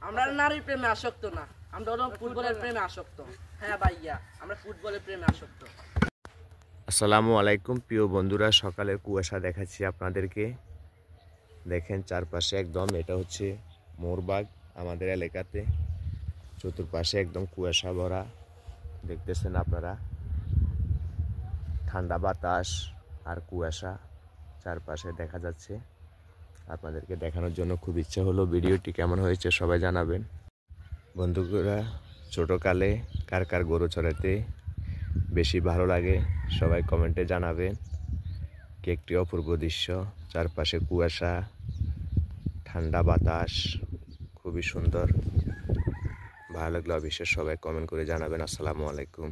আমরা নারীর প্রেমে আসক্ত না, আমরা হলো ফুটবলের প্রেমে আসক্ত। হ্যাঁ ভাইয়া, আমরা ফুটবলের প্রেমে আসক্ত। আসসালামু আলাইকুম প্রিয় বন্ধুরা, সকালের কুয়াশা দেখাচ্ছি আপনাদেরকে। দেখেন চারপাশে একদম, এটা হচ্ছে মোরবাগ আমাদের এলাকাতে। চতুর্পাশে একদম কুয়াশা ভরা, দেখতেছেন আপনারা। ঠান্ডা বাতাস আর কুয়াশা চারপাশে দেখা যাচ্ছে। আপনাদেরকে দেখানোর জন্য খুব ইচ্ছা হলো। ভিডিওটি কেমন হয়েছে সবাই জানাবেন। বন্ধুরা, ছোটোকালে কার কার গরু চড়াতে বেশি ভালো লাগে সবাই কমেন্টে জানাবেন। কি একটি অপূর্ব দৃশ্য, চারপাশে কুয়াশা, ঠান্ডা বাতাস, খুবই সুন্দর। ভালো লাগলে অবশ্যই সবাই কমেন্ট করে জানাবেন। আসসালামু আলাইকুম।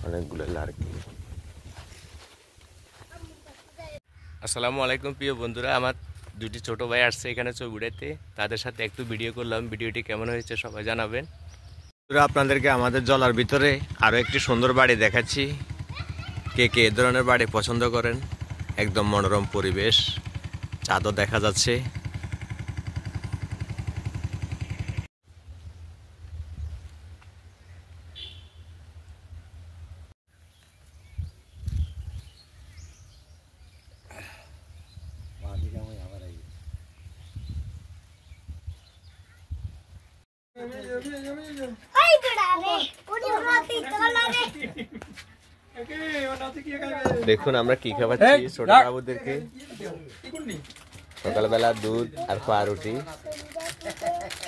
অনেকগুলো লার্কি। আসসালামু আলাইকুম প্রিয় বন্ধুরা, আমার দুটি ছোট ভাই আসছে এখানে ছবি উঠাইতে, তাদের সাথে একটু ভিডিও করলাম। ভিডিওটি কেমন হয়েছে সবাই জানাবেন। আপনাদেরকে আমাদের জলার ভিতরে আরও একটি সুন্দর বাড়ি দেখাচ্ছি। কে কে এ ধরনের বাড়ি পছন্দ করেন? একদম মনোরম পরিবেশ, চাঁদও দেখা যাচ্ছে। দেখুন আমরা কি খাওয়াচ্ছি ছোট বাবুদেরকে। সকালবেলা দুধ আর পাউরুটি,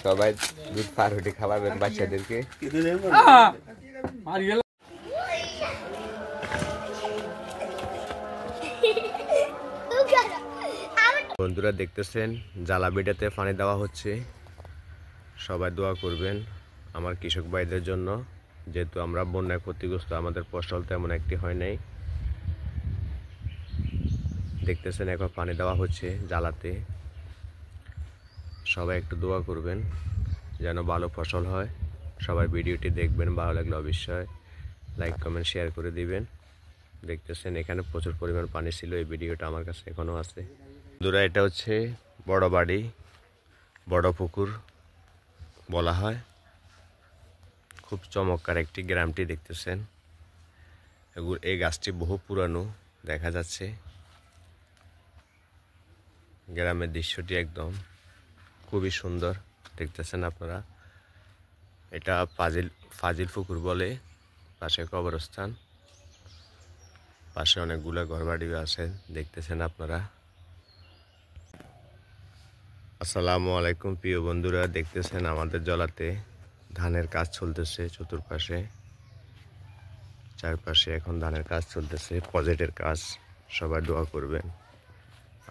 সবাই দুধ পাউরুটি খাওয়াবেন বাচ্চাদেরকে। বন্ধুরা দেখতেছেন জ্বালা বেটাতে পানি দেওয়া হচ্ছে। সবাই দোয়া করবেন আমার কৃষক ভাইদের জন্য, যেহেতু আমরা বন্যায় ক্ষতিগ্রস্ত, আমাদের ফসল তেমন একটি হয় নাই। দেখতেছেন এখন পানি দেওয়া হচ্ছে জ্বালাতে। সবাই একটু দোয়া করবেন যেন ভালো ফসল হয়। সবাই ভিডিওটি দেখবেন, ভালো লাগলে অবশ্যই লাইক কমেন্ট শেয়ার করে দিবেন। দেখতেছেন এখানে প্রচুর পরিমাণ পানি ছিল, এই ভিডিওটা আমার কাছে এখনও আছে। বন্ধুরা এটা হচ্ছে বড় বাড়ি, বড় পুকুর বলা হয়। খুব চমৎকার একটি গ্রামটি দেখতেছেন। এই গাছটি বহু পুরানো দেখা যাচ্ছে। গ্রামের দৃশ্যটি একদম খুবই সুন্দর দেখতেছেন আপনারা। এটা ফাজিল পুকুর বলে, পাশে কবরস্থান, পাশে অনেকগুলো ঘরবাড়ি আছে দেখতেছেন আপনারা। আসসালামু আলাইকুম প্রিয় বন্ধুরা, দেখতেছেন আমাদের জলাতে ধানের কাজ চলতেছে। চতুর্পাশে চারপাশে এখন ধানের কাজ চলতেছে, প্রজেক্টের কাজ। সবাই দোয়া করবেন।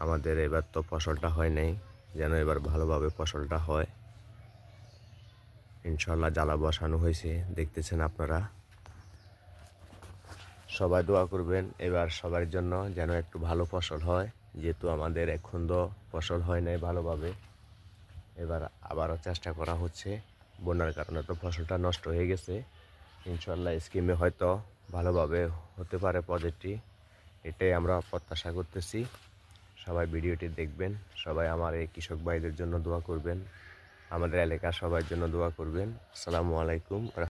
আমাদের এবার তো ফসলটা হয় নাই, যেন এবার ভালোভাবে ফসলটা হয়। ইনশাল্লাহ জ্বালা বসানো হয়েছে, দেখতেছেন আপনারা। সবাই দোয়া করবেন এবার সবার জন্য যেন একটু ভালো ফসল হয়, যেহেতু আমাদের এখন তো ফসল হয় নাই ভালোভাবে। এবার আবারও চেষ্টা করা হচ্ছে। বন্যার কারণে তো ফসলটা নষ্ট হয়ে গেছে। ইনশাল্লাহ স্কিমে হয়তো ভালোভাবে হতে পারে প্রজেক্টটি, এটাই আমরা প্রত্যাশা করতেছি। সবাই ভিডিওটি দেখবেন, সবাই আমার এই কৃষক ভাইদের জন্য দোয়া করবেন, আমাদের এলাকার সবার জন্য দোয়া করবেন। আসসালামু আলাইকুম।